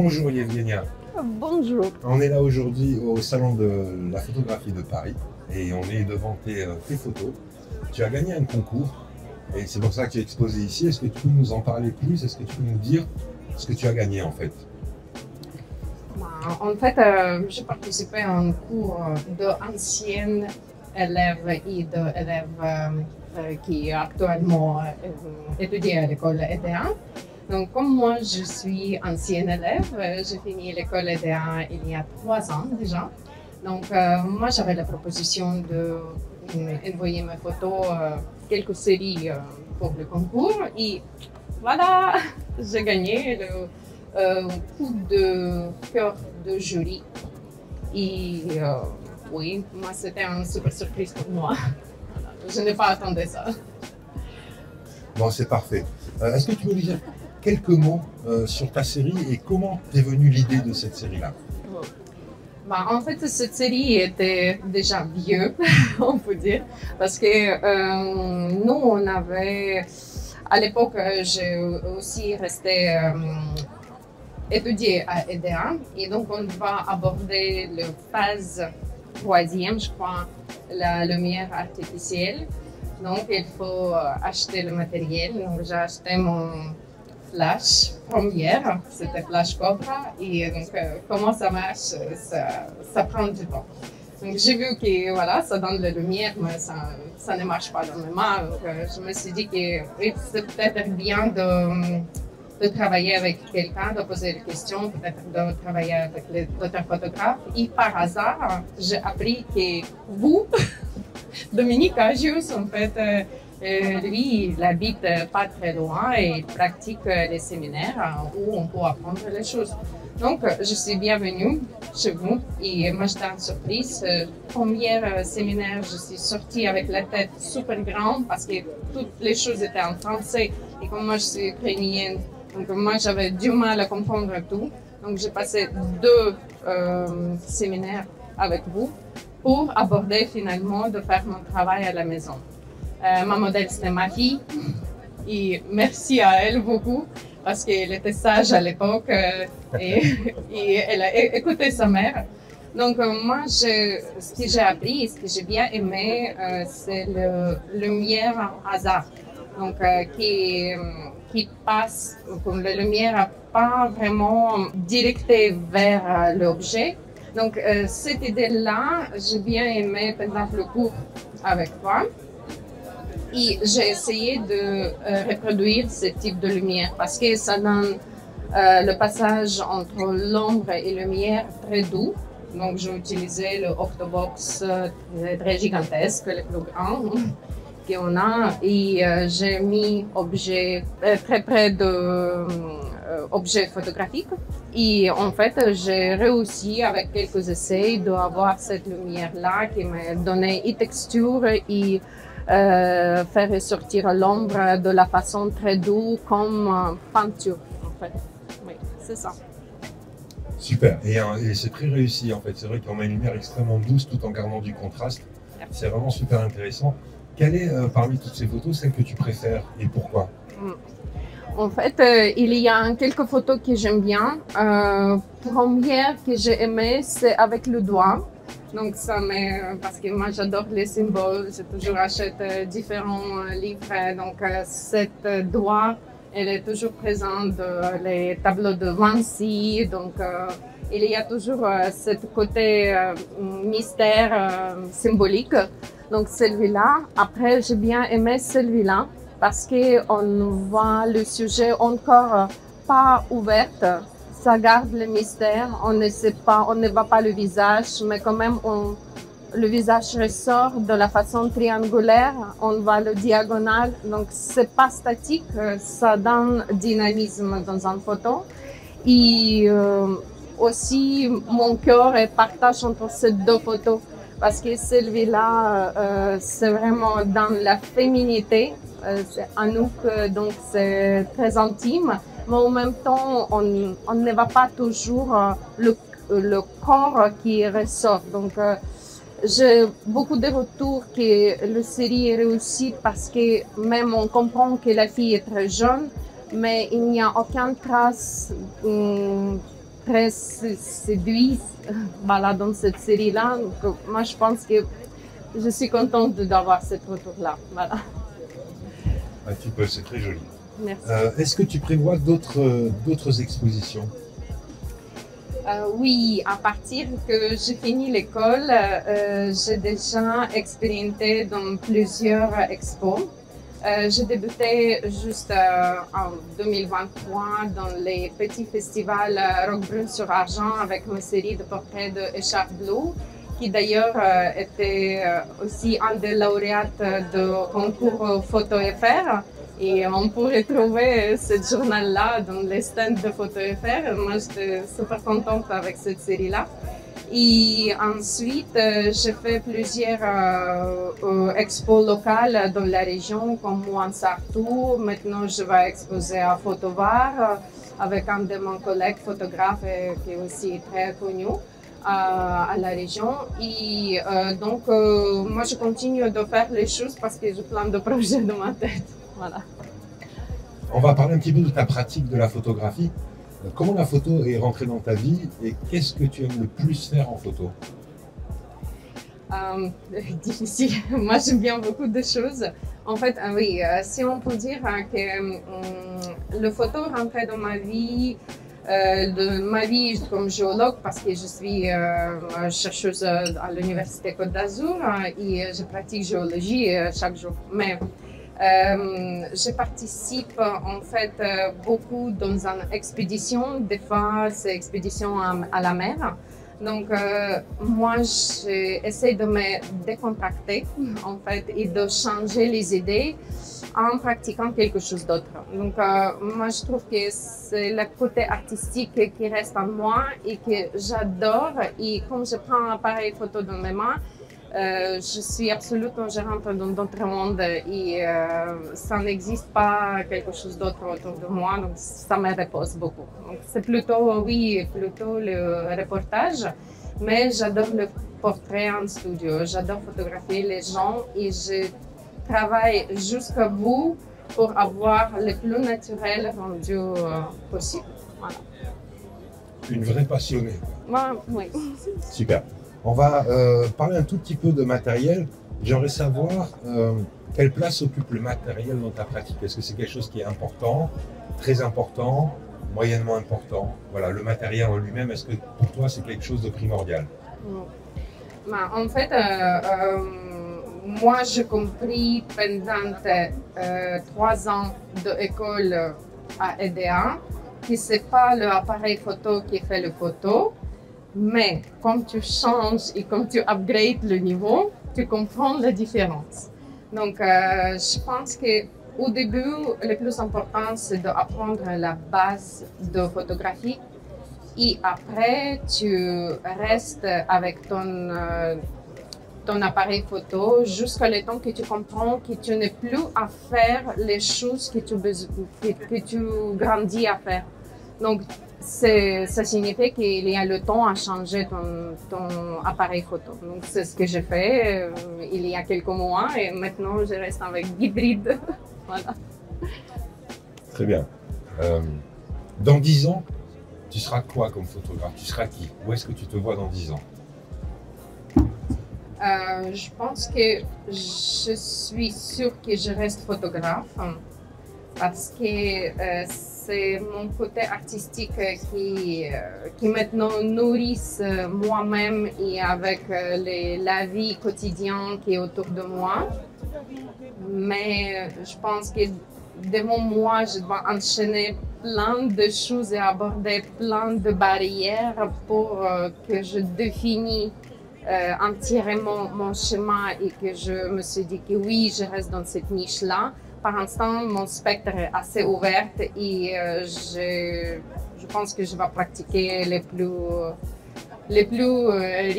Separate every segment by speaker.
Speaker 1: Bonjour Yevgenia.
Speaker 2: Bonjour.
Speaker 1: On est là aujourd'hui au Salon de la photographie de Paris et on est devant tes photos. Tu as gagné un concours et c'est pour ça que tu es exposé ici. Est-ce que tu peux nous en parler plus? Est-ce que tu peux nous dire ce que tu as gagné en fait?
Speaker 2: En fait, j'ai participé à un cours d'anciennes élèves et d'élèves qui actuellement étudient à l'école EDA. Donc, comme moi, je suis ancienne élève, j'ai fini l'école EDA il y a 3 ans déjà. Donc, moi, j'avais la proposition d'envoyer mes photos, quelques séries pour le concours. Et voilà, j'ai gagné le coup de cœur de jury. Et oui, moi, c'était une super surprise pour moi. Je n'ai pas attendu ça.
Speaker 1: Bon, c'est parfait. Est-ce que tu peux nous dire quelques mots sur ta série et comment t'es venue l'idée de cette série-là?
Speaker 2: En fait, cette série était déjà vieux, on peut dire, parce que nous, on avait, à l'époque, j'ai aussi resté étudier à EDA, et donc on va aborder la phase 3e, je crois, la lumière artificielle. Donc, il faut acheter le matériel. Donc, j'ai acheté mon flash première, c'était Flash Cobra, et donc comment ça marche, ça prend du temps. Donc j'ai vu que voilà, ça donne la lumière, mais ça ne marche pas dans mes mains. Donc je me suis dit que oui, c'est peut-être bien de travailler avec quelqu'un, de poser des questions, peut-être de travailler avec d'autres photographes. Et par hasard, j'ai appris que vous, Dominique Agius, en fait, lui, il habite pas très loin et il pratique les séminaires où on peut apprendre les choses. Donc, je suis bienvenue chez vous et moi, j'étais en surprise. Premier séminaire, je suis sortie avec la tête super grande parce que toutes les choses étaient en français et comme moi, je suis ukrainienne, donc moi, j'avais du mal à comprendre tout. Donc, j'ai passé 2 séminaires avec vous pour aborder finalement de faire mon travail à la maison. Ma modèle, c'était ma fille, et merci à elle beaucoup, parce qu'elle était sage à l'époque et elle a écouté sa mère. Donc, moi, ce que j'ai appris et ce que j'ai bien aimé, c'est le lumière hasard, donc qui passe, comme la lumière pas vraiment directée vers l'objet. Donc, cette idée-là, j'ai bien aimé pendant le cours avec toi. Et j'ai essayé de reproduire ce type de lumière parce que ça donne le passage entre l'ombre et la lumière très doux. Donc, j'ai utilisé le Octobox très gigantesque, le plus grand qu'on a. Et j'ai mis objet très près de objets photographiques. Et en fait, j'ai réussi avec quelques essais d'avoir cette lumière-là qui m'a donné une texture et faire ressortir l'ombre de la façon très douce comme peinture, en fait. Oui, c'est ça.
Speaker 1: Super, et c'est très réussi en fait. C'est vrai qu'on a une lumière extrêmement douce tout en gardant du contraste. C'est vraiment super intéressant. Quelle est parmi toutes ces photos celle que tu préfères et pourquoi?
Speaker 2: En fait, il y a quelques photos que j'aime bien. Première que j'ai aimée, c'est avec le doigt. Donc, parce que moi, j'adore les symboles. J'ai toujours acheté différents livres. Donc, cette doigt, elle est toujours présente dans les tableaux de Vinci. Donc, il y a toujours ce côté mystère symbolique. Donc, celui-là. Après, j'ai bien aimé celui-là parce qu'on voit le sujet encore pas ouvert. Ça garde le mystère, on ne sait pas, on ne voit pas le visage, mais quand même, le visage ressort de la façon triangulaire, on voit le diagonal, donc c'est pas statique, ça donne dynamisme dans une photo. Et aussi, mon cœur est partage entre ces 2 photos, parce que celui-là, c'est vraiment dans la féminité, c'est Anouk, donc c'est très intime. Mais en même temps, on ne voit pas toujours le corps qui ressort. Donc, j'ai beaucoup de retours que la série est réussie parce que même on comprend que la fille est très jeune, mais il n'y a aucune trace très séduit voilà, dans cette série-là. Donc, moi, je pense que je suis contente d'avoir cette retour-là. Voilà.
Speaker 1: Un petit peu, c'est très joli.
Speaker 2: Merci.
Speaker 1: Est-ce que tu prévois d'autres expositions?
Speaker 2: Oui, à partir que j'ai fini l'école, j'ai déjà expérimenté dans plusieurs expos. J'ai débuté juste en 2023 dans les petits festivals Roquebrune-sur-Argent avec ma série de portraits de Écharpe Blue, qui d'ailleurs était aussi un des lauréates du concours Photo FR. Et on pourrait trouver ce journal-là dans les stands de Photo FR. Moi, j'étais super contente avec cette série-là. Et ensuite, j'ai fait plusieurs expos locales dans la région, comme Mouansartou. Maintenant, je vais exposer à Photovar avec un de mes collègues photographes qui est aussi très connu à la région. Et donc, moi, je continue de faire les choses parce que j'ai plein de projets dans ma tête. Voilà.
Speaker 1: On va parler un petit peu de ta pratique de la photographie. Comment la photo est rentrée dans ta vie et qu'est-ce que tu aimes le plus faire en photo?
Speaker 2: Difficile. Moi, j'aime bien beaucoup de choses. En fait, oui, si on peut dire que le photo rentrait dans ma vie, comme géologue, parce que je suis chercheuse à l'Université Côte d'Azur et je pratique géologie chaque jour. Mais je participe en fait beaucoup dans une expédition. Des fois, c'est expédition à la mer. Donc, moi, j'essaie de me décontracter en fait et de changer les idées en pratiquant quelque chose d'autre. Donc, moi, je trouve que c'est le côté artistique qui reste en moi et que j'adore. Et comme je prends un appareil photo dans mes mains, je suis absolument, je rentre dans d'autres mondes et ça n'existe pas quelque chose d'autre autour de moi, donc ça me repose beaucoup. Donc c'est plutôt, oui, plutôt le reportage, mais j'adore le portrait en studio, j'adore photographier les gens et je travaille jusqu'au bout pour avoir le plus naturel rendu possible. Voilà.
Speaker 1: Une vraie passionnée.
Speaker 2: Oui.
Speaker 1: Super. On va parler un tout petit peu de matériel. J'aimerais savoir quelle place occupe le matériel dans ta pratique. Est-ce que c'est quelque chose qui est important, très important, moyennement important? Voilà, le matériel en lui-même, est-ce que pour toi c'est quelque chose de primordial?
Speaker 2: En fait, moi j'ai compris pendant 3 ans d'école à EDA que ce n'est pas l'appareil photo qui fait le photo. Mais quand tu changes et quand tu upgrades le niveau, tu comprends la différence. Donc, je pense qu'au début, le plus important, c'est d'apprendre la base de photographie. Et après, tu restes avec ton appareil photo jusqu'à le temps que tu comprends que tu n'as plus à faire les choses que tu grandis à faire. Donc, ça signifie qu'il y a le temps à changer ton appareil photo. Donc, c'est ce que j'ai fait il y a quelques mois et maintenant, je reste avec hybride. Voilà.
Speaker 1: Très bien. Dans 10 ans, tu seras quoi comme photographe? Tu seras qui? Où est-ce que tu te vois dans 10 ans?
Speaker 2: Je pense que je suis sûre que je reste photographe parce que c'est mon côté artistique qui maintenant nourrit moi-même et avec la vie quotidienne qui est autour de moi. Mais je pense que devant moi, je dois enchaîner plein de choses et aborder plein de barrières pour que je définisse entièrement mon chemin et que je me suis dit que oui, je reste dans cette niche-là. Par l'instant, mon spectre est assez ouvert et je pense que je vais pratiquer les plus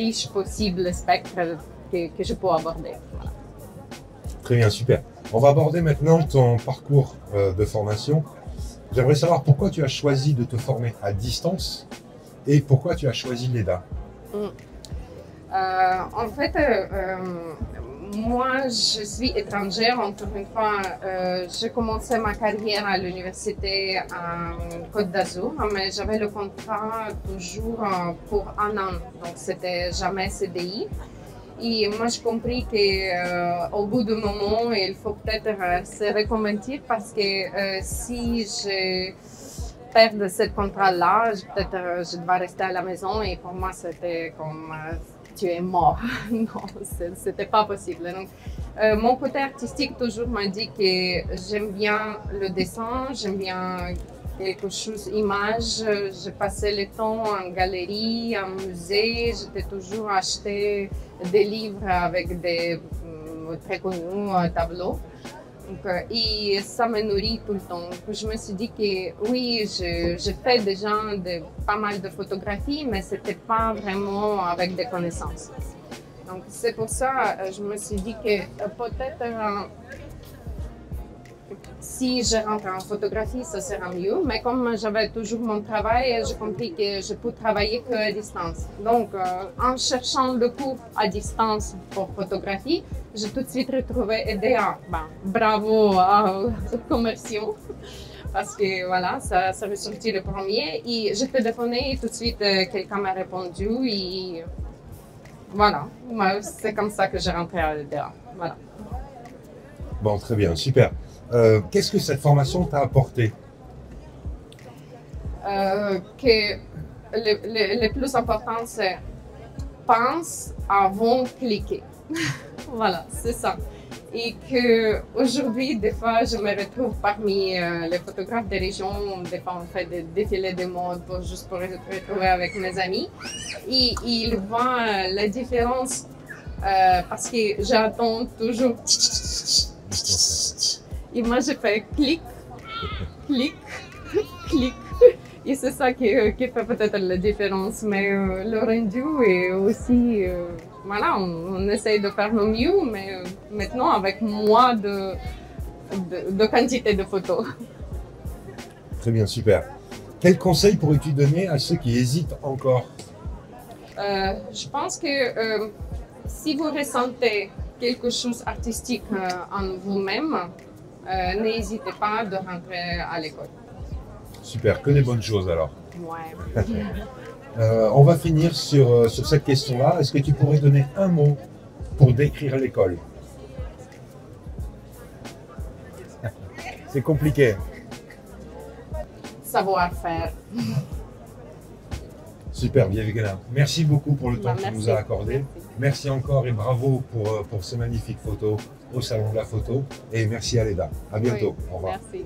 Speaker 2: riches possibles spectres que je peux aborder. Voilà.
Speaker 1: Très bien, super. On va aborder maintenant ton parcours de formation. J'aimerais savoir pourquoi tu as choisi de te former à distance et pourquoi tu as choisi l'EDA.
Speaker 2: En fait, moi, je suis étrangère, encore une fois. J'ai commencé ma carrière à l'université à Côte d'Azur, mais j'avais le contrat toujours pour un an, donc c'était jamais CDI. Et moi, j'ai compris qu'au bout d'un moment, il faut peut-être se reconvertir parce que si je perds de ce contrat-là, peut-être je dois rester à la maison et pour moi, c'était comme tu es mort. Non, c'était pas possible. Donc, mon côté artistique toujours m'a dit que j'aime bien le dessin, j'aime bien quelque chose, image. Je passais le temps en galerie, en musée. J'étais toujours acheté des livres avec des très connus tableaux. Donc, et ça me nourrit tout le temps. Donc, je me suis dit que oui, je fais déjà pas mal de photographies, mais ce n'était pas vraiment avec des connaissances. Donc c'est pour ça que je me suis dit que peut-être si je rentre en photographie, ça sera mieux. Mais comme j'avais toujours mon travail, j'ai compris que je peux travailler qu'à distance. Donc, en cherchant le cours à distance pour photographie, j'ai tout de suite retrouvé EDA. Ben, bravo aux commerciaux, parce que voilà, ça a ressorti le premier. Et j'ai téléphoné et tout de suite, quelqu'un m'a répondu. Et voilà, c'est comme ça que j'ai rentré à EDA. Voilà.
Speaker 1: Bon, très bien, super. Qu'est-ce que cette formation t'a apporté?
Speaker 2: Que le plus important, c'est pense avant de cliquer. Voilà, c'est ça. Et qu'aujourd'hui, des fois, je me retrouve parmi les photographes des régions. Des fois, on fait des défilés de mode juste pour se retrouver avec mes amis. Et ils voient la différence parce que j'attends toujours. Et moi, je fais clic, clic, clic. Et c'est ça qui fait peut-être la différence. Mais le rendu est aussi... voilà, on essaye de faire le mieux, mais maintenant avec moins de quantité de photos.
Speaker 1: Très bien, super. Quel conseil pourrais-tu donner à ceux qui hésitent encore?
Speaker 2: Je pense que si vous ressentez quelque chose d'artistique en vous-même, n'hésitez pas de rentrer à l'école.
Speaker 1: Super, que des bonnes choses alors.
Speaker 2: Ouais.
Speaker 1: On va finir sur cette question-là. Est-ce que tu pourrais donner un mot pour décrire l'école? C'est compliqué.
Speaker 2: Savoir-faire.
Speaker 1: Super, Bienvenue. Merci beaucoup pour le temps que tu nous as accordé. Merci encore et bravo pour ces magnifiques photos au Salon de la Photo. Et merci à Leda. À bientôt.
Speaker 2: Oui,
Speaker 1: au revoir.
Speaker 2: Merci.